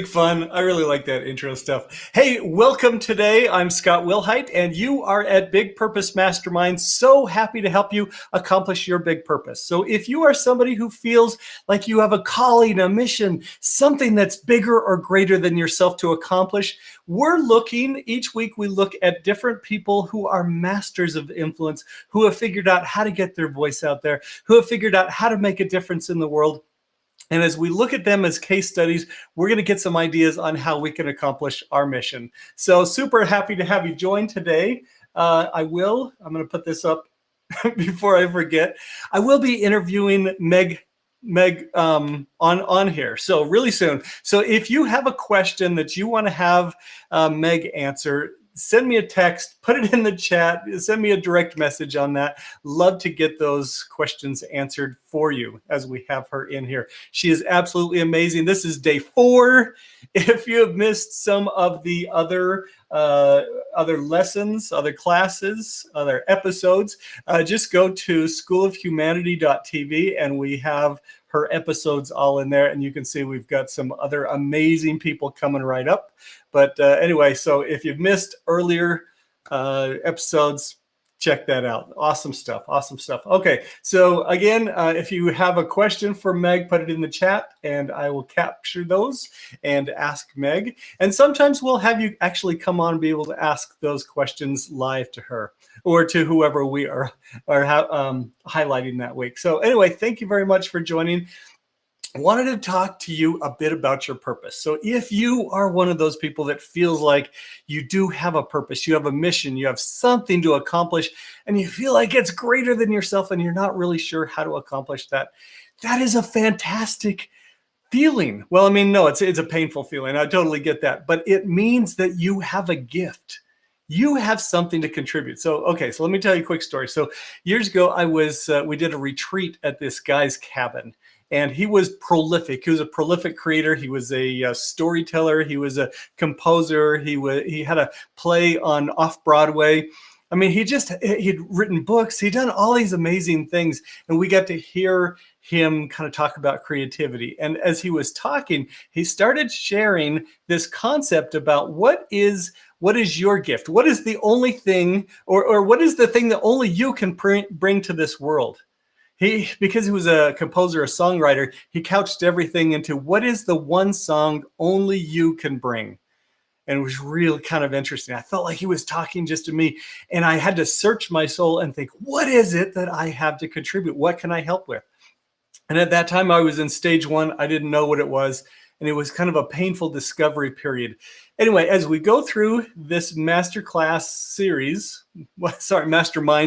Fun. I really like that intro stuff. Hey, welcome today. I'm Scott Wilhite, and you are at Big Purpose Mastermind. So happy to help you accomplish your big purpose. So if you are somebody who feels like you have a calling, a mission, something that's bigger or greater than yourself to accomplish, each week we look at different people who are masters of influence, who have figured out how to get their voice out there, who have figured out how to make a difference in the world. And as we look at them as case studies, we're going to get some ideas on how we can accomplish our mission. So super happy to have you join today. I'm going to put this up before I forget. I will be interviewing Meg on here. So really soon. So if you have a question that you want to have Meg answer, send me a text, put it in the chat, send me a direct message on that. Love to get those questions answered for you as we have her in here. She is absolutely amazing. This is day 4. If you have missed some of the other lessons, other classes, other episodes, just go to schoolofhumanity.tv and we have her episodes all in there, and you can see we've got some other amazing people coming right up. But anyway, so if you've missed earlier episodes, check that out. Awesome stuff. Awesome stuff. Okay, so again, if you have a question for Meg, put it in the chat, and I will capture those and ask Meg. And sometimes we'll have you actually come on and be able to ask those questions live to her or to whoever we are highlighting that week. So anyway, thank you very much for joining. I wanted to talk to you a bit about your purpose. So if you are one of those people that feels like you do have a purpose, you have a mission, you have something to accomplish, and you feel like it's greater than yourself and you're not really sure how to accomplish that, that is a fantastic feeling. Well, I mean, no, it's a painful feeling. I totally get that. But it means that you have a gift. You have something to contribute. So, okay, so let me tell you a quick story. So years ago, we did a retreat at this guy's cabin. And he was prolific. He was a prolific creator. He was a storyteller. He was a composer. He had a play on off-Broadway. I mean, he'd written books. He'd done all these amazing things. And we got to hear him kind of talk about creativity. And as he was talking, he started sharing this concept about what is your gift? What is the only thing, or what is the thing that only you can bring to this world? Because he was a composer, a songwriter, he couched everything into what is the one song only you can bring. And it was really kind of interesting. I felt like he was talking just to me, and I had to search my soul and think, what is it that I have to contribute? What can I help with? And at that time I was in stage 1. I didn't know what it was. And it was kind of a painful discovery period. Anyway, as we go through this mastermind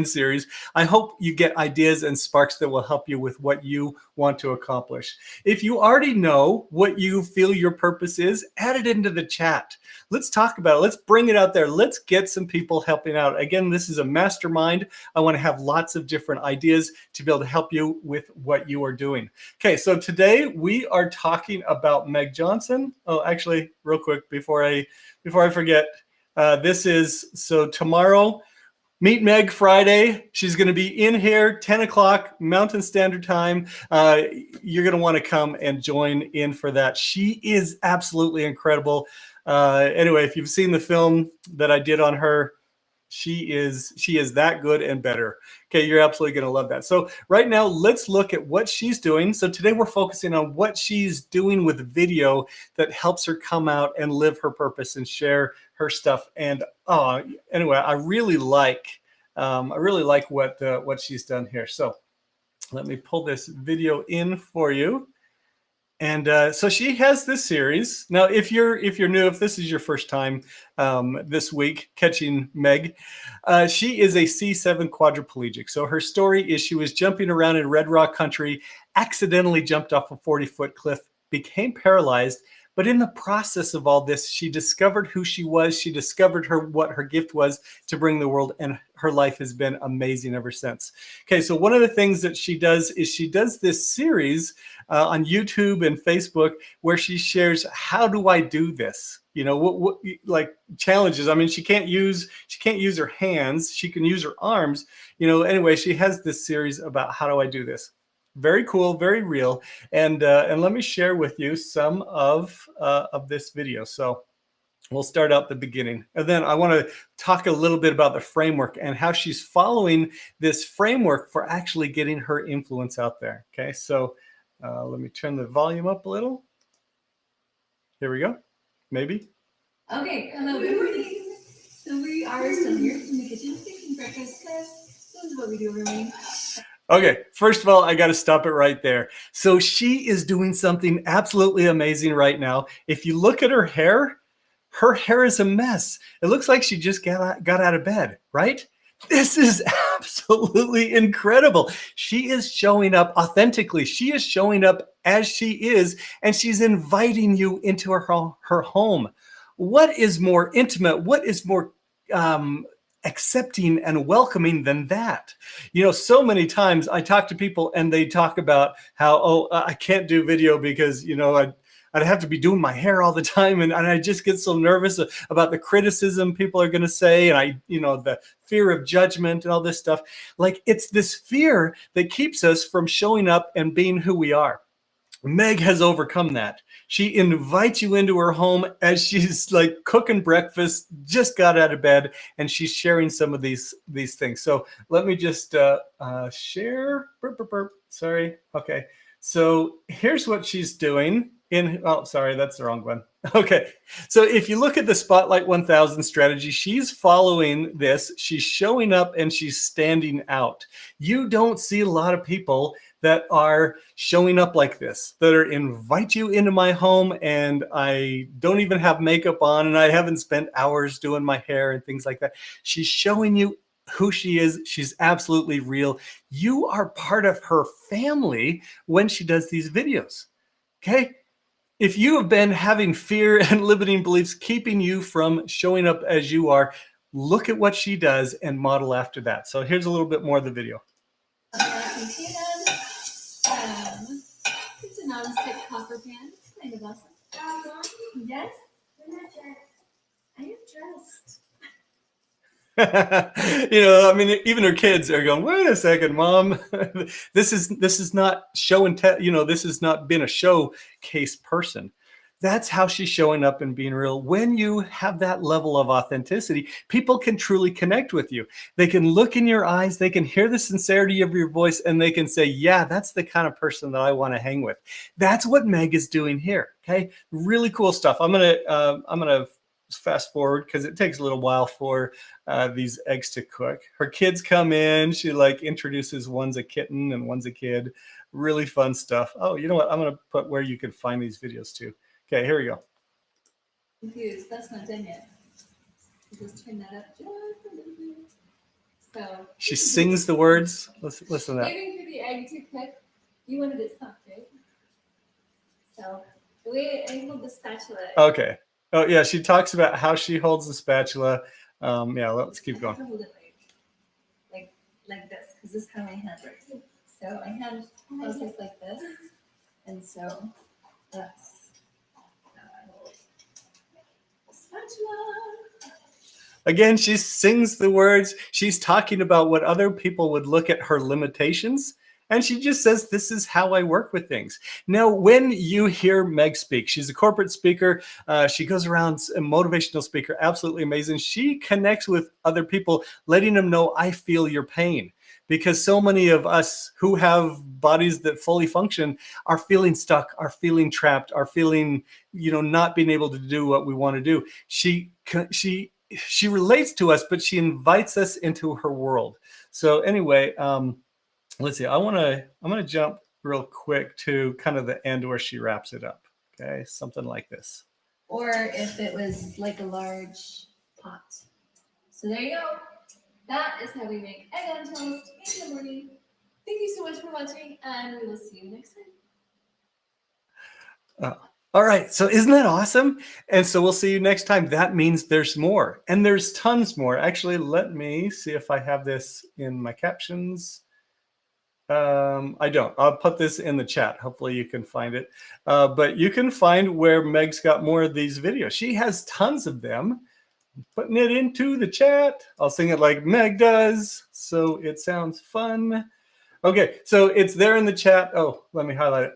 series, I hope you get ideas and sparks that will help you with what you want to accomplish. If you already know what you feel your purpose is, add it into the chat. Let's talk about it. Let's bring it out there. Let's get some people helping out. Again, this is a mastermind. I want to have lots of different ideas to be able to help you with what you are doing. Okay, so today we are talking about Meg Johnson. Oh, actually, real quick before I forget, so tomorrow, Meet Meg Friday. She's going to be in here 10 o'clock Mountain Standard Time. You're going to want to come and join in for that. She is absolutely incredible. Anyway, if you've seen the film that I did on her, she is that good and better. Okay, you're absolutely going to love that. So right now, let's look at what she's doing. So today we're focusing on what she's doing with video that helps her come out and live her purpose and share her stuff. And anyway, I really like what she's done here. So let me pull this video in for you. And so she has this series. Now, if you're new, if this is your first time this week catching Meg, she is a C7 quadriplegic. So her story is she was jumping around in Red Rock country, accidentally jumped off a 40-foot cliff, became paralyzed. But in the process of all this, she discovered who she was. She discovered what her gift was to bring the world, and her life has been amazing ever since. Okay, so one of the things that she does is she does this series on YouTube and Facebook where she shares, how do I do this? You know, what like challenges. I mean, she can't use her hands. She can use her arms. You know, anyway, she has this series about how do I do this. Very cool, very real. And let me share with you some of this video. So we'll start out the beginning. And then I want to talk a little bit about the framework and how she's following this framework for actually getting her influence out there. Okay, so let me turn the volume up a little. Here we go. Maybe. Okay, hello, good morning. So we are still here in the kitchen making breakfast because this is what we do every morning. Okay, first of all, I got to stop it right there. So she is doing something absolutely amazing right now. If you look at her hair is a mess. It looks like she just got out of bed, right? This is absolutely incredible. She is showing up authentically. She is showing up as she is, and she's inviting you into her home. What is more intimate? What is more accepting and welcoming than that? You know, so many times I talk to people and they talk about how, oh, I can't do video because, you know, I'd have to be doing my hair all the time. And I just get so nervous about the criticism people are going to say. And the fear of judgment and all this stuff. Like, it's this fear that keeps us from showing up and being who we are. Meg has overcome that. She invites you into her home as she's like cooking breakfast, just got out of bed, and she's sharing some of these things. So let me just share. Burp, burp, burp. Sorry. Okay. So here's what she's doing. Sorry, that's the wrong one. Okay. So if you look at the Spotlight 1000 strategy, she's following this. She's showing up and she's standing out. You don't see a lot of people that are showing up like this, that are invite you into my home, and I don't even have makeup on and I haven't spent hours doing my hair and things like that. She's showing you who she is. She's absolutely real. You are part of her family when she does these videos. Okay. If you have been having fear and limiting beliefs keeping you from showing up as you are, look at what she does and model after that. So here's a little bit more of the video. It's a non-stick copper pan. It's kind of awesome. Yes? I am dressed. I mean, even her kids are going, wait a second, Mom. This is not show and tell. This has not been a showcase person. That's how she's showing up and being real. When you have that level of authenticity, people can truly connect with you. They can look in your eyes, they can hear the sincerity of your voice, and they can say, yeah, that's the kind of person that I want to hang with. That's what Meg is doing here. Okay, really cool stuff. I'm gonna fast forward because it takes a little while for these eggs to cook. Her kids come in. She like introduces, one's a kitten and one's a kid. Really fun stuff. Oh, you know what? I'm gonna put where you can find these videos too. Okay, here we go. Confused. That's not done yet. Just turn that up just a little bit. So she sings the words. Listen to that. Waiting for the egg to cook. You wanted it soft, right? So the way I hold the spatula. Okay. Oh yeah, she talks about how she holds the spatula. Yeah, let's keep going. I hold it like this, because this is how my hand works. So my hand goes just like this, and so that's. Again, she sings the words. She's talking about what other people would look at her limitations. And she just says, this is how I work with things. Now, when you hear Meg speak, she's a corporate speaker. She goes around, a motivational speaker, absolutely amazing. She connects with other people, letting them know, I feel your pain. Because so many of us who have bodies that fully function are feeling stuck, are feeling trapped, are feeling, not being able to do what we want to do. She relates to us, but she invites us into her world. So anyway, let's see. I'm gonna jump real quick to kind of the end where she wraps it up. Okay, something like this. Or if it was like a large pot. So there you go. That is how we make egg on toast in the morning. Thank you so much for watching, and we will see you next time. All right, so isn't that awesome? And so we'll see you next time. That means there's more, and there's tons more. Actually, let me see if I have this in my captions. I don't. I'll put this in the chat. Hopefully you can find it. But you can find where Meg's got more of these videos. She has tons of them. Putting it into the chat. I'll sing it like Meg does, so it sounds fun. Okay, so it's there in the chat. Oh, let me highlight it.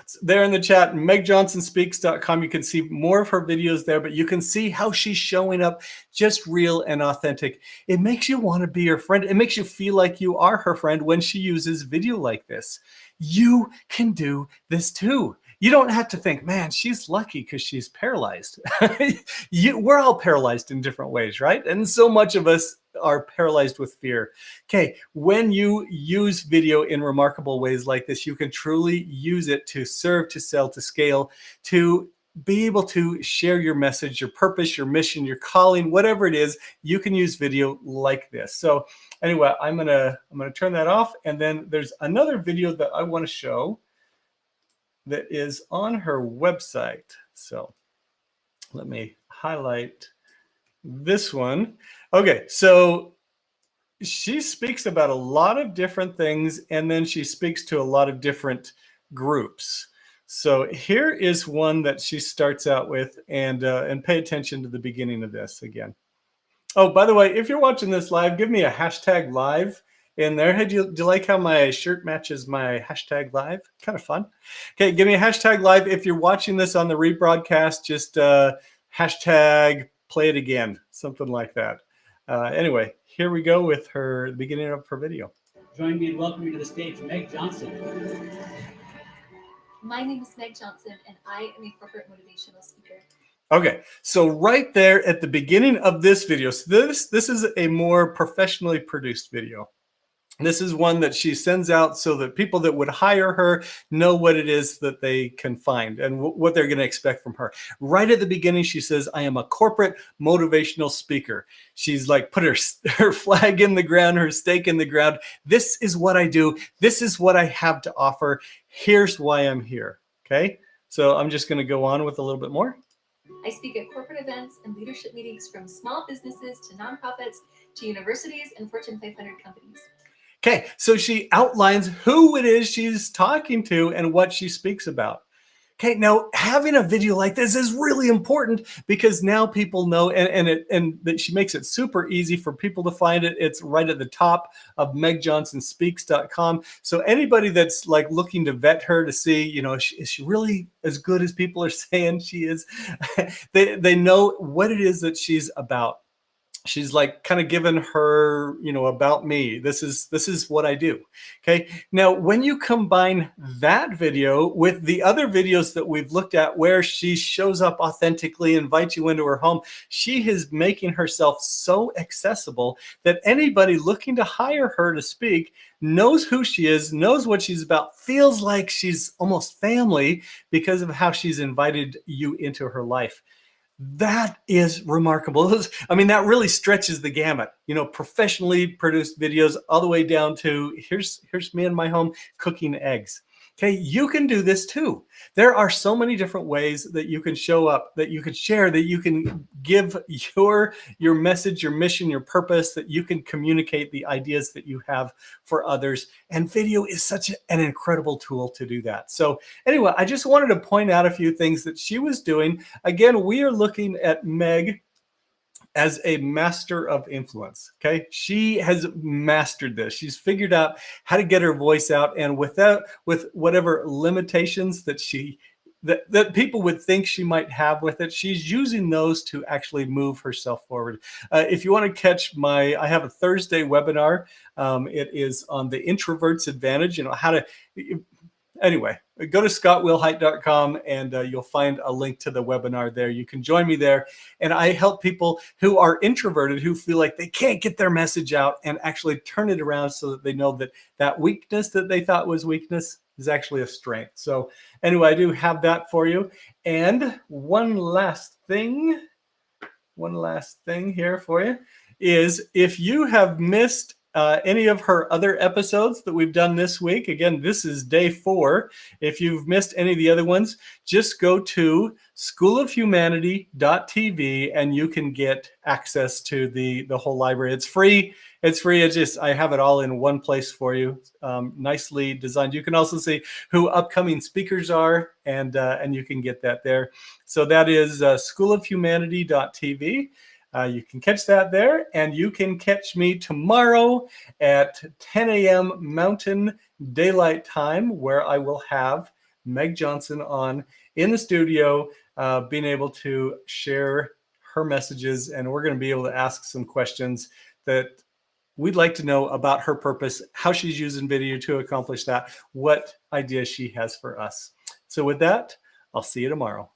It's there in the chat, megjohnsonspeaks.com. You can see more of her videos there, but you can see how she's showing up just real and authentic. It makes you want to be her friend. It makes you feel like you are her friend when she uses video like this. You can do this too. You don't have to think, man, she's lucky because she's paralyzed. We're all paralyzed in different ways, right? And so much of us are paralyzed with fear. Okay, when you use video in remarkable ways like this, you can truly use it to serve, to sell, to scale, to be able to share your message, your purpose, your mission, your calling, whatever it is. You can use video like this. So anyway, I'm gonna turn that off, and then there's another video that I want to show that is on her website. So let me highlight this one. Okay, so she speaks about a lot of different things, and then she speaks to a lot of different groups. So here is one that she starts out with, and pay attention to the beginning of this again. Oh, by the way, if you're watching this live, give me a hashtag live in there. Hey, do you like how my shirt matches my hashtag live? Kind of fun. Okay, give me a hashtag live. If you're watching this on the rebroadcast, just hashtag play it again, something like that. Anyway, here we go with the beginning of her video. Join me in welcoming to the stage Meg Johnson. My name is Meg Johnson, and I am a corporate motivational speaker. Okay, so right there at the beginning of this video, so this is a more professionally produced video. This is one that she sends out so that people that would hire her know what it is that they can find and what they're going to expect from her. Right at the beginning, she says, I am a corporate motivational speaker. She's like put her flag in the ground, her stake in the ground. This is what I do. This is what I have to offer. Here's why I'm here. Okay, so I'm just going to go on with a little bit more. I speak at corporate events and leadership meetings from small businesses to nonprofits to universities and Fortune 500 companies. Okay, so she outlines who it is she's talking to and what she speaks about. Okay, now having a video like this is really important because now people know, and that she makes it super easy for people to find it. It's right at the top of megjohnsonspeaks.com. So anybody that's like looking to vet her to see, is she really as good as people are saying she is? they know what it is that she's about. She's like kind of given her, about me. This is what I do. Okay. Now, when you combine that video with the other videos that we've looked at where she shows up authentically, invites you into her home, she is making herself so accessible that anybody looking to hire her to speak knows who she is, knows what she's about, feels like she's almost family because of how she's invited you into her life. That is remarkable. That really stretches the gamut. Professionally produced videos all the way down to here's me in my home cooking eggs. Okay, you can do this too. There are so many different ways that you can show up, that you can share, that you can give your message, your mission, your purpose, that you can communicate the ideas that you have for others. And video is such an incredible tool to do that. So anyway, I just wanted to point out a few things that she was doing. Again, we are looking at Meg as a master of influence. Okay, she has mastered this. She's figured out how to get her voice out, and with whatever limitations that that people would think she might have with it, she's using those to actually move herself forward. If you want to catch I have a Thursday webinar. It is on the introvert's advantage. How to. Anyway, go to scottwillhite.com and you'll find a link to the webinar there. You can join me there. And I help people who are introverted, who feel like they can't get their message out, and actually turn it around so that they know that weakness that they thought was weakness is actually a strength. So anyway, I do have that for you. And one last thing here for you is if you have missed any of her other episodes that we've done this week. Again, this is day 4. If you've missed any of the other ones, just go to schoolofhumanity.tv and you can get access to the whole library. It's free. I have it all in one place for you, nicely designed. You can also see who upcoming speakers are, and you can get that there. So that is schoolofhumanity.tv. You can catch that there, and you can catch me tomorrow at 10 a.m. Mountain Daylight Time, where I will have Meg Johnson on in the studio, being able to share her messages, and we're going to be able to ask some questions that we'd like to know about her purpose, how she's using video to accomplish that, what ideas she has for us. So with that, I'll see you tomorrow.